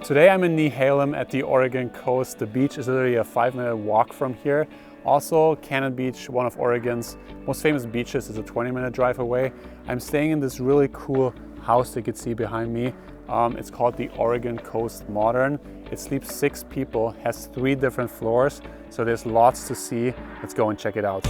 Today I'm in Nehalem at the Oregon coast. The beach is literally a 5-minute walk from here. Also, Cannon Beach, one of Oregon's most famous beaches, is a 20-minute drive away. I'm staying in this really cool house you can see behind me. It's called the Oregon Coast Modern. It sleeps 6 people, has 3 different floors, so there's lots to see. Let's go and check it out.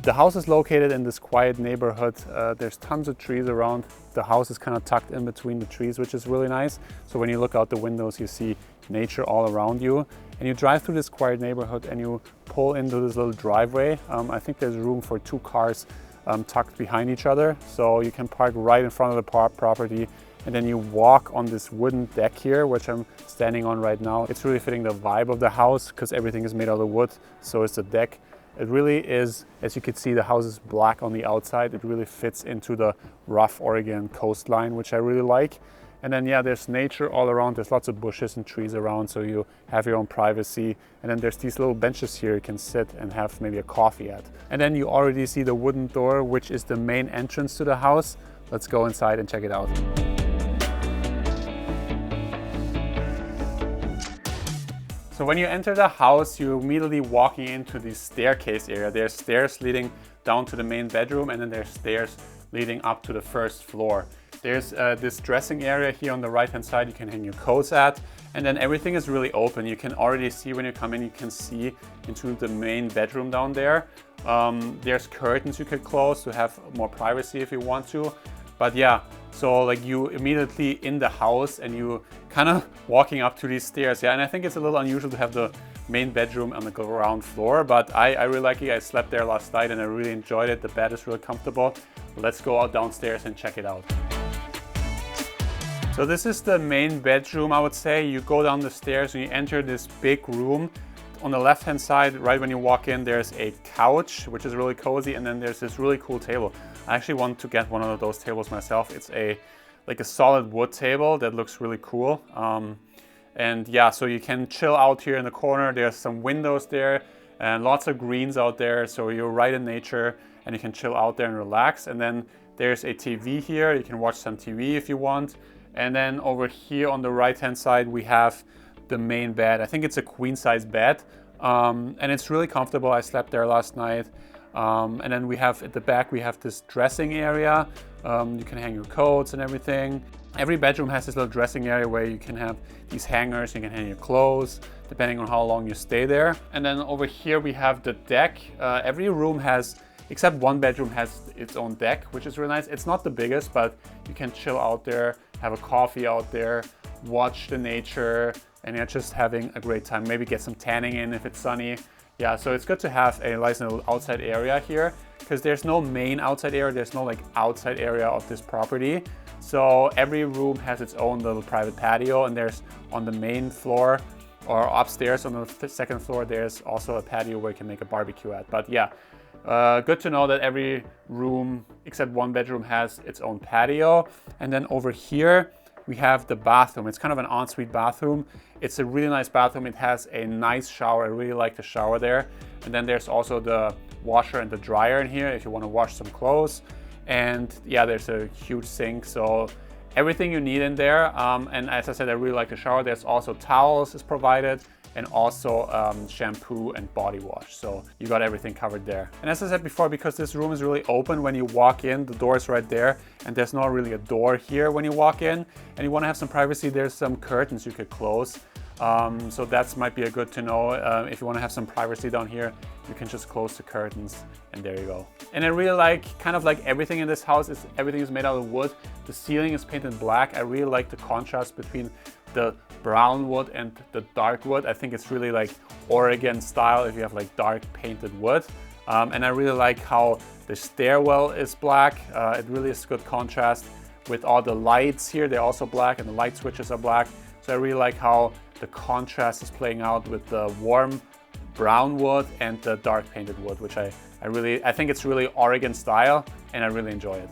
The house is located in this quiet neighborhood. There's tons of trees around. The house is kind of tucked in between the trees, which is really nice. So when you look out the windows, you see nature all around you. And you drive through this quiet neighborhood and you pull into this little driveway. I think there's room for 2 cars tucked behind each other. So you can park right in front of the property. And then you walk on this wooden deck here, which I'm standing on right now. It's really fitting the vibe of the house because everything is made out of wood. So is the deck. It really is, as you can see, the house is black on the outside. It really fits into the rough Oregon coastline, which I really like. And then, yeah, there's nature all around. There's lots of bushes and trees around, so you have your own privacy. And then there's these little benches here you can sit and have maybe a coffee at. And then you already see the wooden door, which is the main entrance to the house. Let's go inside and check it out. So when you enter the house, you're immediately walking into the staircase area. There's stairs leading down to the main bedroom, and then there's stairs leading up to the first floor. There's this dressing area here on the right-hand side you can hang your coats at, and then everything is really open. You can already see when you come in, you can see into the main bedroom down there. There's curtains you could close to have more privacy if you want to. But yeah, so like you immediately in the house and you kind of walking up to these stairs. Yeah, and I think it's a little unusual to have the main bedroom on the ground floor, but I really like it. I slept there last night and I really enjoyed it. The bed is really comfortable. Let's go out downstairs and check it out. So this is the main bedroom, I would say. You go down the stairs and you enter this big room. On the left-hand side, right when you walk in, there's a couch, which is really cozy, and then there's this really cool table. I actually want to get one of those tables myself. It's like a solid wood table that looks really cool. And yeah, so you can chill out here in the corner. There's some windows there and lots of greens out there. So you're right in nature and you can chill out there and relax. And then there's a TV here. You can watch some TV if you want. And then over here on the right-hand side, we have the main bed. I think it's a queen size bed. And it's really comfortable. I slept there last night. And then we have at the back, we have this dressing area. You can hang your coats and everything. Every bedroom has this little dressing area where you can have these hangers. You can hang your clothes, depending on how long you stay there. And then over here we have the deck. Every room has, except one bedroom has its own deck, which is really nice. It's not the biggest, but you can chill out there, have a coffee out there, watch the nature, and you're just having a great time. Maybe get some tanning in if it's sunny. Yeah, so it's good to have a nice little outside area here because there's no main outside area. There's no like outside area of this property. So every room has its own little private patio, and there's on the main floor or upstairs on the second floor, there's also a patio where you can make a barbecue at. But yeah, good to know that every room except one bedroom has its own patio. And then over here, we have the bathroom. It's kind of an ensuite bathroom. It's a really nice bathroom. It has a nice shower. I really like the shower there. And then there's also the washer and the dryer in here if you want to wash some clothes. And yeah, there's a huge sink. So everything you need in there. And as I said, I really like the shower. There's also towels is provided, and also shampoo and body wash. So you got everything covered there. And as I said before, because this room is really open when you walk in, the door is right there, and there's not really a door here when you walk in, and you wanna have some privacy, there's some curtains you could close. So that might be a good to know. If you wanna have some privacy down here, you can just close the curtains, and there you go. And I really like, kind of like everything in this house, everything is made out of wood. The ceiling is painted black. I really like the contrast between the brown wood and the dark wood. I think it's really like Oregon style if you have like dark painted wood. And I really like how the stairwell is black. It really is good contrast with all the lights here. They're also black and the light switches are black. So I really like how the contrast is playing out with the warm brown wood and the dark painted wood, which I think it's really Oregon style and I really enjoy it.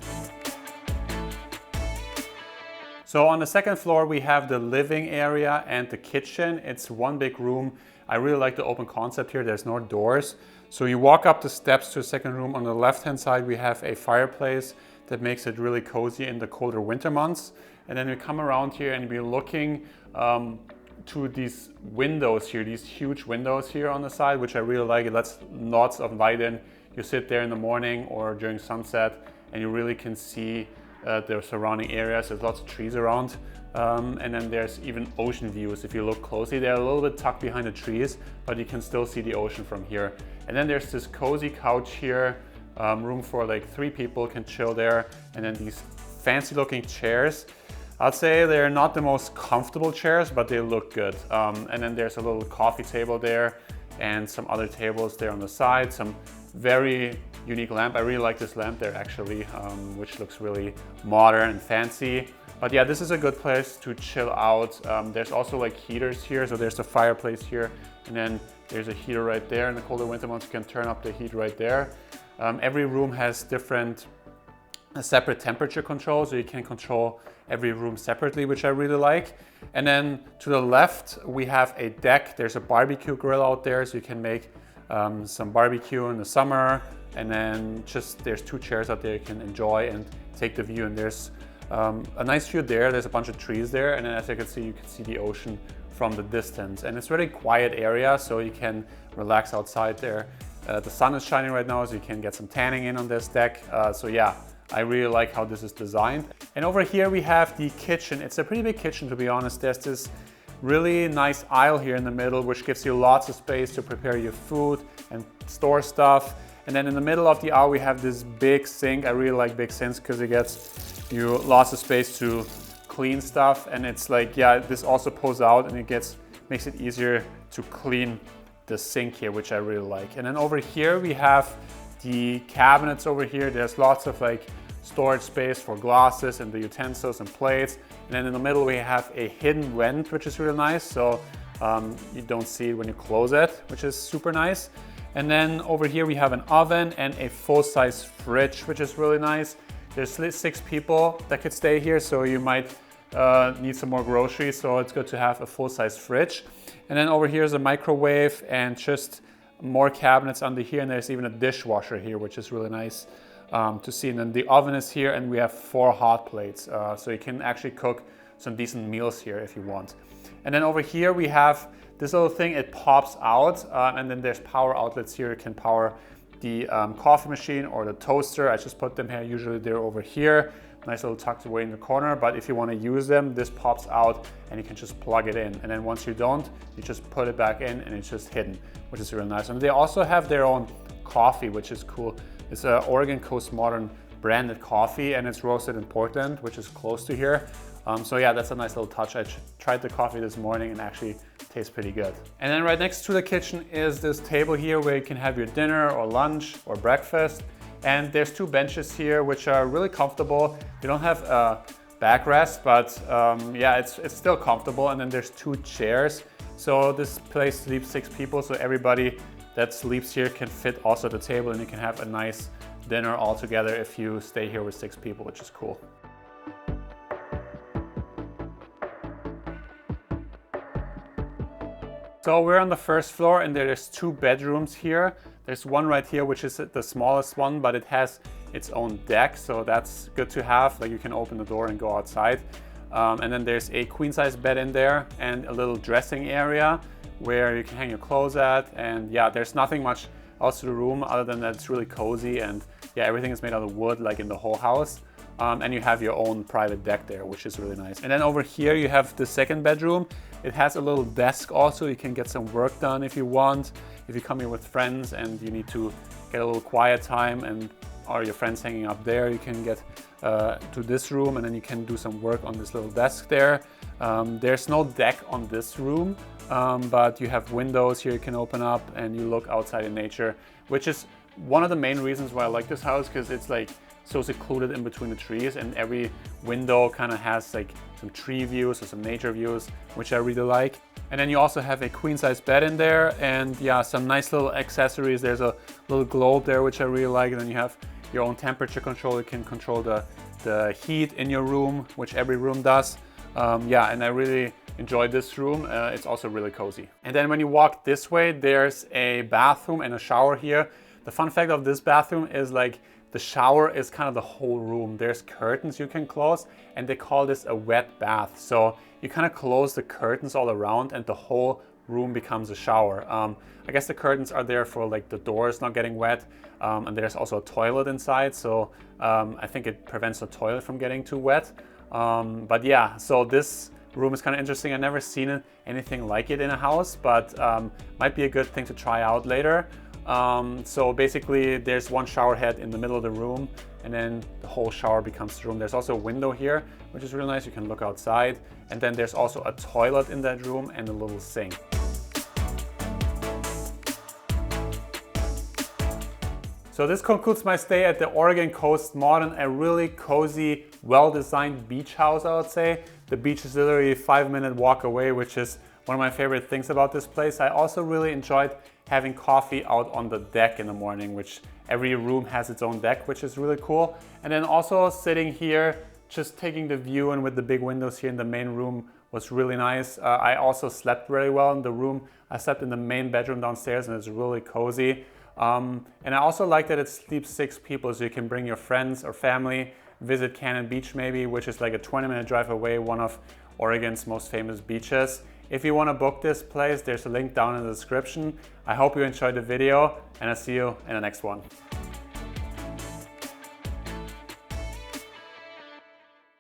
So on the second floor, we have the living area and the kitchen. It's one big room. I really like the open concept here. There's no doors. So you walk up the steps to the second room. On the left-hand side, we have a fireplace that makes it really cozy in the colder winter months. And then we come around here and we're looking to these windows here, these huge windows here on the side, which I really like. It lets lots of light in. You sit there in the morning or during sunset and you really can see the surrounding areas. There's lots of trees around. And then there's even ocean views. If you look closely, they're a little bit tucked behind the trees, but you can still see the ocean from here. And then there's this cozy couch here, room for like 3 people can chill there. And then these fancy looking chairs. I'd say they're not the most comfortable chairs, but they look good. And then there's a little coffee table there and some other tables there on the side. Some very unique lamp. I really like this lamp there actually, which looks really modern and fancy. But yeah, this is a good place to chill out. There's also like heaters here. So there's a fireplace here and then there's a heater right there. In the colder winter months, you can turn up the heat right there. Every room has different separate temperature control, so you can control every room separately, which I really like. And then to the left, we have a deck. There's a barbecue grill out there, so you can make some barbecue in the summer. And then there's 2 chairs out there you can enjoy and take the view. And there's a nice view there. There's a bunch of trees there. And then as you can see the ocean from the distance. And it's a really quiet area, so you can relax outside there. The sun is shining right now, so you can get some tanning in on this deck. So yeah, I really like how this is designed. And over here we have the kitchen. It's a pretty big kitchen, to be honest. There's this really nice aisle here in the middle, which gives you lots of space to prepare your food and store stuff. And then in the middle of the aisle, we have this big sink. I really like big sinks because it gets you lots of space to clean stuff. And it's like, yeah, this also pulls out and it makes it easier to clean the sink here, which I really like. And then over here we have the cabinets over here. There's lots of like storage space for glasses and the utensils and plates. And then in the middle we have a hidden vent, which is really nice. So you don't see it when you close it, which is super nice. And then over here we have an oven and a full-size fridge, which is really nice. There's 6 people that could stay here, so you might need some more groceries. So it's good to have a full-size fridge. And then over here is a microwave and just more cabinets under here. And there's even a dishwasher here, which is really nice to see. And then the oven is here and we have 4 hot plates. So you can actually cook some decent meals here if you want. And then over here we have this little thing, it pops out and then there's power outlets here. You can power the coffee machine or the toaster. I just put them here, usually they're over here. Nice little tucked away in the corner, but if you want to use them, this pops out and you can just plug it in. And then once you don't, you just put it back in and it's just hidden, which is really nice. And they also have their own coffee, which is cool. It's a Oregon Coast Modern branded coffee and it's roasted in Portland, which is close to here. So yeah, that's a nice little touch. I tried the coffee this morning and actually tastes pretty good. And then right next to the kitchen is this table here where you can have your dinner or lunch or breakfast. And there's 2 benches here, which are really comfortable. They don't have a backrest, but yeah, it's still comfortable. And then there's 2 chairs. So this place sleeps 6 people. So everybody that sleeps here can fit also at the table and you can have a nice dinner all together if you stay here with 6 people, which is cool. So we're on the first floor and there's 2 bedrooms here. There's one right here, which is the smallest one, but it has its own deck. So that's good to have, like you can open the door and go outside. And then there's a queen size bed in there and a little dressing area where you can hang your clothes at. And yeah, there's nothing much else to the room other than that it's really cozy. And yeah, everything is made out of wood, like in the whole house. And you have your own private deck there, which is really nice. And then over here you have the second bedroom. It has a little desk also. You can get some work done if you want. If you come here with friends and you need to get a little quiet time and are your friends hanging up there, you can get to this room and then you can do some work on this little desk there. There's no deck on this room, but you have windows here you can open up and you look outside in nature, which is one of the main reasons why I like this house, because it's like so secluded in between the trees and every window kind of has like some tree views or some nature views, which I really like. And then you also have a queen size bed in there and yeah, some nice little accessories. There's a little globe there, which I really like. And then you have your own temperature control. You can control the the heat in your room, which every room does. Yeah, and I really enjoyed this room. It's also really cozy. And then when you walk this way, there's a bathroom and a shower here. The fun fact of this bathroom is like the shower is kind of the whole room. There's curtains you can close, and they call this a wet bath. So you kind of close the curtains all around and the whole room becomes a shower. I guess the curtains are there for like the doors not getting wet, and there's also a toilet inside, so I think it prevents the toilet from getting too wet. But yeah, so this room is kind of interesting. I've never seen anything like it in a house, but might be a good thing to try out later. So basically there's one shower head in the middle of the room, and then the whole shower becomes the room. There's also a window here, which is really nice. You can look outside, and then there's also a toilet in that room and a little sink. So this concludes my stay at the Oregon Coast Modern, a really cozy, well-designed beach house, I would say. The beach is literally a 5-minute walk away, which is one of my favorite things about this place. I also really enjoyed having coffee out on the deck in the morning, which every room has its own deck, which is really cool. And then also sitting here, just taking the view, and with the big windows here in the main room was really nice. I also slept very well in the room. I slept in the main bedroom downstairs, and it's really cozy. And I also like that it sleeps 6 people, so you can bring your friends or family, visit Cannon Beach maybe, which is like a 20-minute drive away, one of Oregon's most famous beaches. If you want to book this place, there's a link down in the description. I hope you enjoyed the video, and I'll see you in the next one.